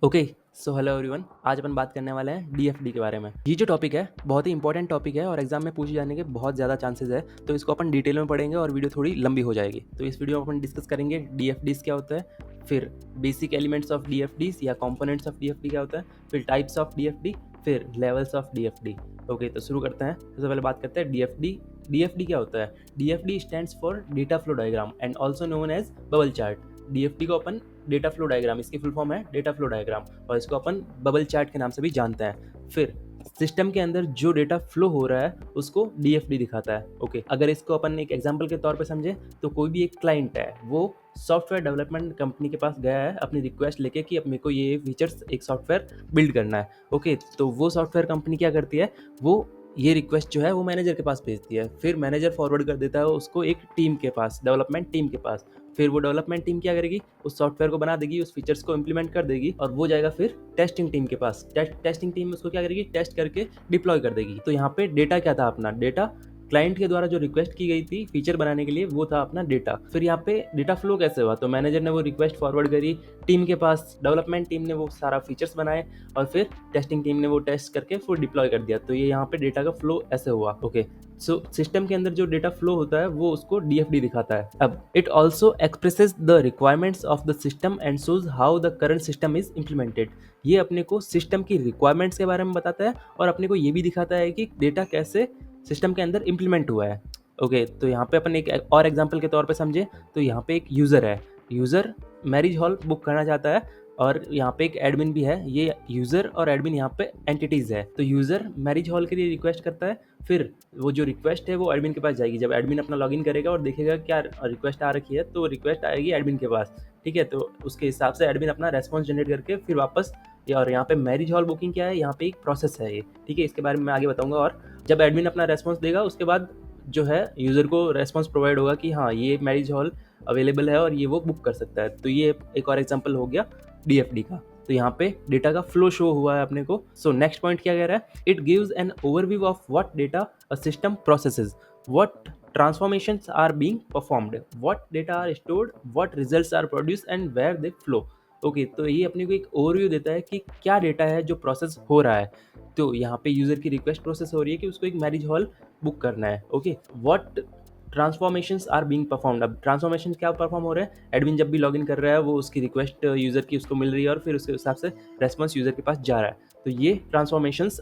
Okay, so hello everyone. आज अपन बात करने वाले हैं डीएफडी के बारे में। ये जो टॉपिक है बहुत ही इंपॉर्टेंट टॉपिक है और एग्जाम में पूछे जाने के बहुत ज़्यादा चांसेस है, तो इसको अपन डिटेल में पढ़ेंगे और वीडियो थोड़ी लंबी हो जाएगी। तो इस वीडियो में अपन डिस्कस करेंगे डीएफडीज क्या होता है, फिर बेसिक एलिमेंट्स ऑफ डीएफडीज या कंपोनेंट्स ऑफ डीएफडी क्या होता है, फिर टाइप्स ऑफ डीएफडी, फिर लेवल्स ऑफ डीएफडी। ओके, तो शुरू करते हैं। सबसे पहले बात करते हैं डीएफडी। डीएफडी क्या होता है? DFD stands for data flow diagram and also known as bubble chart. DFD को अपन डेटा फ्लो डायग्राम, इसकी फुल फॉर्म है डेटा फ्लो डायग्राम, और इसको अपन बबल चार्ट के नाम से भी जानते हैं। फिर सिस्टम के अंदर जो डेटा फ्लो हो रहा है उसको डीएफडी दिखाता है। ओके, अगर इसको अपन एक एग्जांपल के तौर पे समझे तो कोई भी एक क्लाइंट है, वो सॉफ्टवेयर डेवलपमेंट कंपनी के पास गया है अपनी रिक्वेस्ट लेके कि अब मेरे को ये फीचर्स एक सॉफ्टवेयर बिल्ड करना है। ओके, तो वो सॉफ्टवेयर कंपनी क्या करती है, वो ये रिक्वेस्ट जो है वो मैनेजर के पास भेजती है, फिर मैनेजर फॉरवर्ड कर देता है उसको एक टीम के पास, डेवलपमेंट टीम के पास। फिर वो डेवलपमेंट टीम क्या करेगी, उस सॉफ्टवेयर को बना देगी, उस फीचर्स को इम्प्लीमेंट कर देगी और वो जाएगा फिर टेस्टिंग टीम के पास। टेस्टिंग टीम उसको क्या करेगी, टेस्ट करके डिप्लॉय कर देगी। तो यहाँ पे डेटा क्या था अपना, डेटा क्लाइंट के द्वारा जो रिक्वेस्ट की गई थी फीचर बनाने के लिए, वो था अपना डेटा। फिर यहाँ पे डेटा फ्लो कैसे हुआ, तो मैनेजर ने वो रिक्वेस्ट फॉरवर्ड करी टीम के पास, डेवलपमेंट टीम ने वो सारा फीचर्स बनाए और फिर टेस्टिंग टीम ने वो टेस्ट करके फुल डिप्लॉय कर दिया। तो ये यहाँ पे डेटा का फ्लो ऐसे हुआ। ओके, सो सिस्टम के अंदर जो डेटा फ्लो होता है वो उसको डीएफडी दिखाता है। अब it also expresses the requirements of the system and shows how the current system is implemented. ये अपने को सिस्टम की रिक्वायरमेंट्स के बारे में बताता है और अपने को ये भी दिखाता है कि डेटा कैसे सिस्टम के अंदर इम्प्लीमेंट हुआ है। ओके, तो यहाँ पे अपन एक और एग्जांपल के तौर पे समझे तो यहाँ पे एक यूज़र है, यूज़र मैरिज हॉल बुक करना चाहता है और यहाँ पे एक एडमिन भी है। ये यूज़र और एडमिन यहाँ पे एंटिटीज़ है। तो यूज़र मैरिज हॉल के लिए रिक्वेस्ट करता है, फिर वो जो रिक्वेस्ट है वो एडमिन के पास जाएगी। जब एडमिन अपना लॉगिन करेगा और देखेगा क्या रिक्वेस्ट आ रखी है, तो रिक्वेस्ट आएगी एडमिन के पास। ठीक है, तो उसके हिसाब से एडमिन अपना रेस्पॉन्स जनरेट करके फिर वापस, और यहाँ पे मैरिज हॉल बुकिंग क्या है, यहाँ पे एक प्रोसेस है ये। ठीक है, इसके बारे में मैं आगे बताऊंगा। और जब एडमिन अपना रेस्पॉन्स देगा उसके बाद जो है यूज़र को रेस्पॉन्स प्रोवाइड होगा कि हाँ ये मैरिज हॉल अवेलेबल है और ये वो बुक कर सकता है। तो ये एक और एग्जांपल हो गया डीएफडी का। तो यहाँ पे डेटा का फ्लो शो हुआ है अपने को। सो नेक्स्ट पॉइंट क्या कह रहा है, it gives an overview of what data a system processes, what transformations are being performed, what data are stored, what results are produced and where they flow। Okay, तो ये अपने को एक overview देता है कि क्या डेटा है जो प्रोसेस हो रहा है। तो यहाँ पे यूज़र की रिक्वेस्ट प्रोसेस हो रही है कि उसको एक मैरिज हॉल बुक करना है। Okay, what transformations are being performed. अब ट्रांसफॉर्मेशन क्या परफॉर्म हो रहे हैं, एडमिन जब भी लॉगिन कर रहा है वो उसकी रिक्वेस्ट यूज़र की उसको मिल रही है और फिर उसके हिसाब से रेस्पॉन्स यूज़र के पास जा रहा है। तो ये ट्रांसफॉर्मेशंस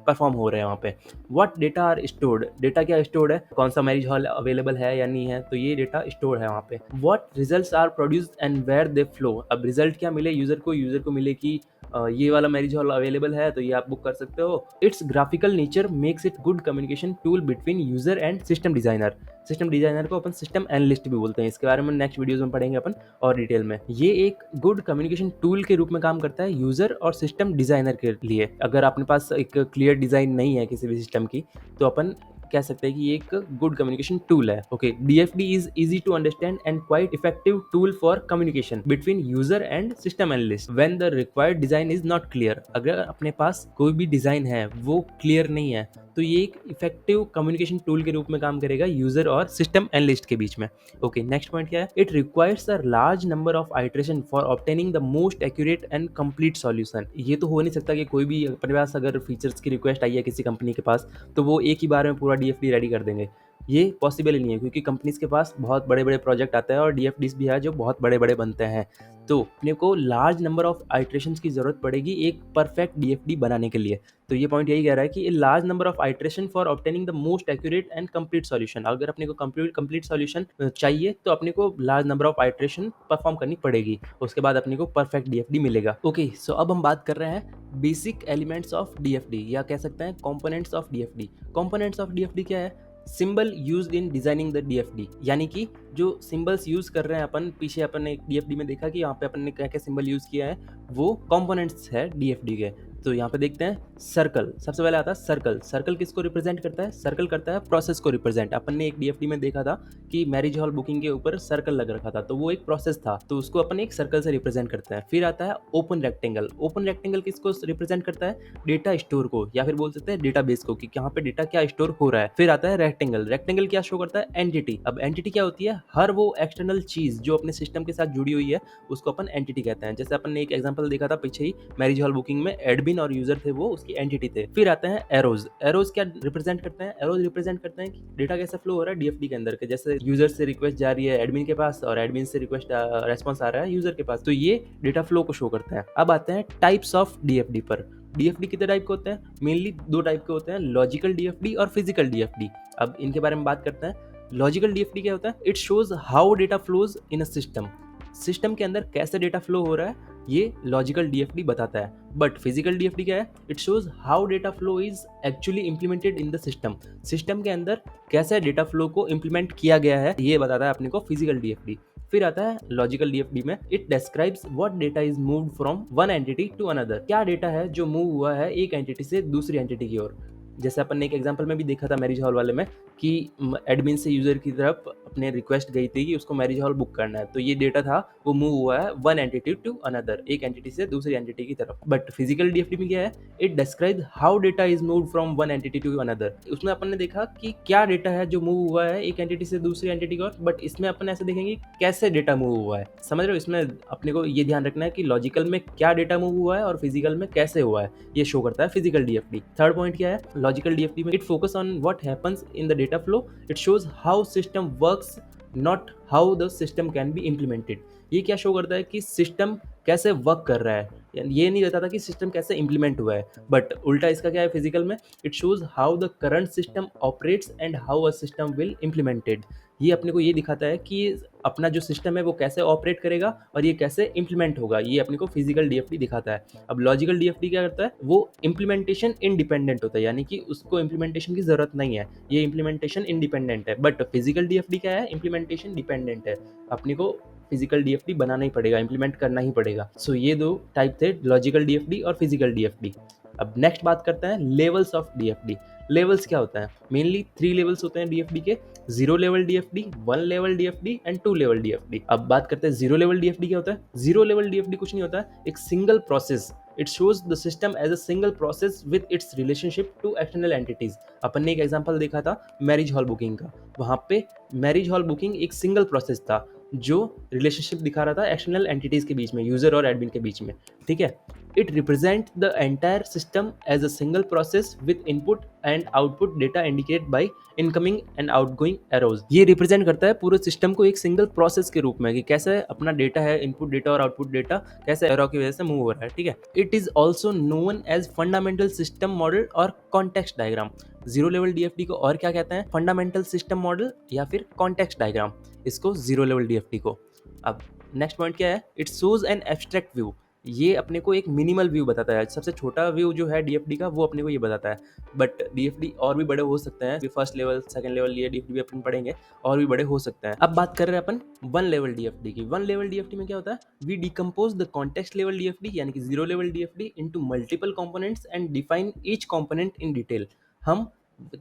परफॉर्म हो रहे हैं वहाँ पे। What data are stored, data क्या स्टोर्ड है, कौन सा मैरिज हॉल अवेलेबल है या नहीं है, तो ये डेटा स्टोर है वहाँ पे। What results are produced and where they flow. अब रिजल्ट क्या मिले यूज़र को, यूज़र को मिले कि ये वाला मैरिज हॉल अवेलेबल है तो ये आप बुक कर सकते हो। It's graphical nature makes it good communication tool between user and system designer. System designer को अपन सिस्टम एनालिस्ट भी बोलते हैं, इसके बारे में नेक्स्ट वीडियोस में पढ़ेंगे अपन और डिटेल में। ये एक गुड कम्युनिकेशन टूल के रूप में काम करता है यूजर और सिस्टम डिजाइनर के लिए। अगर अपने पास एक क्लियर डिजाइन नहीं है किसी भी सिस्टम की, तो अपन कह सकते हैं कि ये एक गुड कम्युनिकेशन टूल है। Okay, DFD is easy to understand and quite effective tool for communication between user and system analyst when the required design is not clear. अगर अपने पास कोई भी डिजाइन है वो क्लियर नहीं है, तो ये एक इफेक्टिव कम्युनिकेशन टूल के रूप में काम करेगा यूजर और सिस्टम एनालिस्ट के बीच में। ओके, नेक्स्ट पॉइंट क्या है, it requires a large number of iteration for obtaining the most accurate and complete solution. ये तो हो नहीं सकता कि कोई भी अपने पास अगर फीचर्स की रिक्वेस्ट आई है किसी कंपनी के पास तो वो एक ही बार में पूरा डीएफडी रेडी कर देंगे। ये पॉसिबल ही नहीं है, क्योंकि कंपनीज के पास बहुत बड़े बड़े प्रोजेक्ट आते हैं और डीएफडीज भी है जो बहुत बड़े बड़े बनते हैं। तो अपने को लार्ज नंबर ऑफ आइटरेशंस की जरूरत पड़ेगी एक परफेक्ट डीएफडी बनाने के लिए। तो ये पॉइंट यही कह रहा है कि large number of iteration for obtaining the most accurate and complete solution. अगर अपने को कंप्लीट सॉल्यूशन चाहिए तो अपने को large number of iteration perform करनी पड़ेगी, उसके बाद अपने को परफेक्ट डीएफडी मिलेगा। ओके, सो अब हम बात कर रहे हैं बेसिक एलिमेंट्स ऑफ डीएफडी, या कह सकते हैं components of DFD. Components of DFD क्या है, symbol used in designing the DFD, यानी कि जो सिंबल्स यूज कर रहे हैं अपन, पीछे अपन ने डीएफडी में देखा कि यहाँ पे अपन ने क्या क्या सिंबल यूज किया है, वो कंपोनेंट्स है डीएफडी के। तो यहाँ पे देखते हैं सर्कल, सबसे पहले आता है सर्कल। सर्कल किसको रिप्रेजेंट करता है? सर्कल करता है प्रोसेस को रिप्रेजेंट। अपन ने एक डीएफडी में देखा था कि मैरिज हॉल बुकिंग के ऊपर सर्कल लग रखा था, तो वो एक प्रोसेस था, तो उसको अपन एक सर्कल से रिप्रेजेंट करते हैं। फिर आता है ओपन रेक्टेंगल। ओपन रेक्टेंगल किसको रिप्रेजेंट करता है? डेटा स्टोर को, या फिर बोल सकते हैं डेटाबेस को, कि यहाँ पे डेटा क्या स्टोर हो रहा है। फिर आता है रेक्टेंगल। रेक्टेंगल क्या शो करता है? एंटिटी। अब एंटिटी क्या होती है? हर वो एक्सटर्नल चीज जो अपने सिस्टम के साथ जुड़ी हुई है उसको अपन एंटिटी कहते हैं। जैसे अपन ने एक एग्जांपल देखा था पीछे ही, मैरिज हॉल बुकिंग में एडमिन और यूजर थे, वो उसकी एंटिटी थे। फिर आते हैं एरोज। एरोज क्या रिप्रेजेंट करते हैं? एरोज रिप्रेजेंट करते हैं कि डेटा कैसे फ्लो हो रहा है डीएफडी के अंदर के, जैसे यूजर से रिक्वेस्ट जा रही है एडमिन के पास और एडमिन से रिक्वेस्ट रेस्पॉन्स आ रहा है यूजर के पास, तो ये डेटा फ्लो को शो करते हैं। अब आते हैं टाइप्स ऑफ डीएफडी पर। डीएफडी कितने टाइप के होते हैं? मेनली दो टाइप के होते हैं, लॉजिकल डीएफडी और फिजिकल डीएफडी। अब इनके बारे में बात करते हैं। लॉजिकल डीएफडी क्या होता है? It shows how data flows in a system. System के अंदर कैसे डेटा फ्लो हो रहा है ये लॉजिकल डीएफडी बताता है। बट फिजिकल डीएफडी क्या है? It shows how data flow is actually implemented in the system. System के अंदर कैसे डेटा फ्लो को इंप्लीमेंट किया गया है ये बताता है अपने को फिजिकल डीएफडी। फिर आता है लॉजिकल डीएफडी में, it describes what data is moved from one entity to another. क्या डेटा है जो मूव हुआ है एक एंटिटी से दूसरी एंटिटी की ओर। जैसे अपन ने एक एग्जांपल में भी देखा था मैरिज हॉल वाले में कि एडमिन से यूजर की तरफ अपने रिक्वेस्ट गई थी कि उसको मैरिज हॉल बुक करना है, तो ये डेटा था वो मूव हुआ है वन एंटिटी टू अनदर, एक एंटिटी से दूसरी एंटिटी की तरफ। बट फिजिकल डीएफडी में क्या है? It describes how data is moved from one entity to another. उसमें अपन ने देखा कि क्या डेटा है जो मूव हुआ है एक एंटिटी से दूसरी एंटिटी की ओर, बट इसमें अपन ऐसे देखेंगे कैसे डेटा मूव हुआ है। समझ रहे हो? इसमें अपने को ये ध्यान रखना है कि लॉजिकल में क्या डेटा मूव हुआ है और फिजिकल में कैसे हुआ है, ये शो करता है फिजिकल डीएफडी। थर्ड पॉइंट क्या है लॉजिकल डीएफडी में? It focus on what happens in the data flow. It shows how system works, not how the system can be implemented. ये क्या शो करता है कि सिस्टम कैसे वर्क कर रहा है, ये नहीं बताता कि सिस्टम कैसे इंप्लीमेंट हुआ है। बट उल्टा इसका क्या है फिजिकल में? It shows how the current system operates and how a system will implemented. ये अपने को ये दिखाता है कि अपना जो सिस्टम है वो कैसे ऑपरेट करेगा और ये कैसे इंप्लीमेंट होगा, ये अपने को फिजिकल डीएफडी दिखाता है। अब लॉजिकल डीएफडी क्या करता है? वो इम्प्लीमेंटेशन इंडिपेंडेंट होता है, यानी कि उसको इम्प्लीमेंटेशन की जरूरत नहीं है, ये इम्प्लीमेंटेशन इंडिपेंडेंट है। बट फिजिकल डीएफडी क्या है? इम्प्लीमेंटेशन डिपेंडेंट है, अपने को फिजिकल डीएफडी बनाना ही पड़ेगा, इंप्लीमेंट करना ही पड़ेगा। सो ये दो टाइप थे, लॉजिकल डीएफडी और फिजिकल डीएफडी। अब नेक्स्ट बात करते हैं लेवल्स ऑफ डीएफडी। लेवल्स क्या होता है? मेनली 3 लेवल्स होते हैं डीएफडी के, 0 level DFD, 1 level DFD and 2 level DFD. अब बात करते हैं 0 लेवल डीएफडी क्या होता है। 0 लेवल डीएफडी कुछ नहीं होता है, एक single process. It shows the system as a single process with its relationship to external entities. अपन ने एक एग्जांपल देखा था मैरिज हॉल बुकिंग का, वहां पे मैरिज हॉल बुकिंग एक सिंगल प्रोसेस था जो रिलेशनशिप दिखा रहा था एक्सटर्नल एंटिटीज के बीच में, यूजर और एडमिन के बीच में, ठीक है। It represent the entire system as a single process with input and output data indicate by incoming and outgoing arrows. ये रिप्रेजेंट करता है पूरे सिस्टम को एक सिंगल प्रोसेस के रूप में कि कैसे अपना डेटा है, इनपुट डेटा और आउटपुट डेटा कैसे एरो की वजह से मूव हो रहा है, ठीक है। It is also known as fundamental system model और कॉन्टेक्स्ट डायग्राम। 0 लेवल डीएफडी को और क्या कहते हैं? फंडामेंटल सिस्टम मॉडल या फिर कॉन्टेक्स्ट डायग्राम, इसको 0 लेवल डीएफडी को। अब नेक्स्ट पॉइंट क्या है? It shows an abstract view. ये अपने को एक मिनिमल व्यू बताता है, सबसे छोटा व्यू जो है डीएफडी का वो अपने को ये बताता है। बट डीएफडी और भी बड़े हो सकते हैं, फर्स्ट लेवल सेकंड लेवल ये डीएफडी भी अपन पढ़ेंगे, और भी बड़े हो सकते हैं। अब बात कर रहे हैं अपन 1 लेवल डीएफडी की। 1 लेवल डीएफडी में क्या होता है? We decompose the context level DFD यानी कि 0 level DFD into multiple components and define each component in detail. हम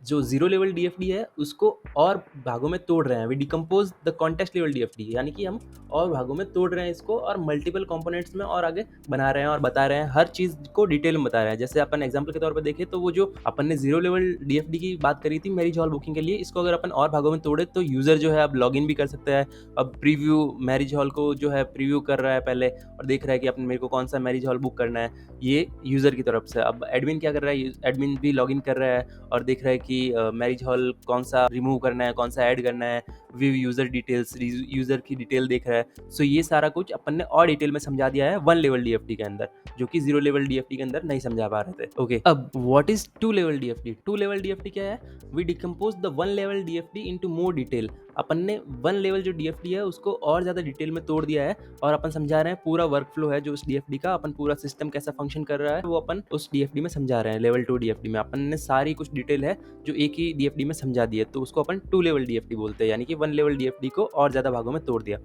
जो 0 लेवल डीएफडी है उसको और भागों में तोड़ रहे हैं। We decompose the context level DFD यानी कि हम और भागों में तोड़ रहे हैं इसको और मल्टीपल कंपोनेंट्स में और आगे बना रहे हैं और बता रहे हैं, हर चीज को डिटेल में बता रहे हैं। जैसे अपन एग्जांपल के तौर पर देखें तो वो जो अपन ने 0 लेवल डीएफडी की बात करी थी मैरिज हॉल बुकिंग के लिए, इसको अगर अपन और भागों में तोड़े तो यूजर जो है अब लॉग इन भी कर सकता है। अब प्रीव्यू मैरिज हॉल को जो है प्रीव्यू कर रहा है पहले और देख रहा है कि अपन मेरे को कौन सा मैरिज हॉल बुक करना है, ये यूजर की तरफ से। अब एडमिन क्या कर रहा है? एडमिन भी लॉग इन कर रहा है और देख रहा है कि मैरिज हॉल कौन सा रिमूव करना है, कौन सा ऐड करना है, व्यू यूजर डिटेल्स, यूजर की डिटेल देख रहा है। सो ये सारा कुछ अपन ने और डिटेल में समझा दिया है 1 लेवल डीएफडी के अंदर, जो कि 0 लेवल डीएफडी के अंदर नहीं समझा पा रहे थे। ओके, अब what is 2 level DFD? 2 level DFD क्या है? We decompose the 1 level DFD into more detail. अपन ने 1 लेवल जो डीएफडी है उसको और ज्यादा डिटेल में तोड़ दिया है और अपन समझा रहे हैं पूरा वर्क फ्लो है जो उस डीएफडी का, अपन पूरा सिस्टम कैसा फंक्शन कर रहा है वो अपन उस डीएफडी में समझा रहे हैं। लेवल 2 डीएफडी में अपन ने सारी कुछ डिटेल है जो एक ही डीएफडी में समझा दी है, तो उसको अपन 2 लेवल डीएफडी बोलते हैं, यानी कि 1 लेवल डीएफडी को और ज्यादा भागों में तोड़ दिया।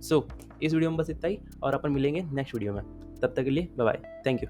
सो इस वीडियो में बस इतना ही और अपन मिलेंगे नेक्स्ट वीडियो में, तब तक के लिए बाय बाय, थैंक यू।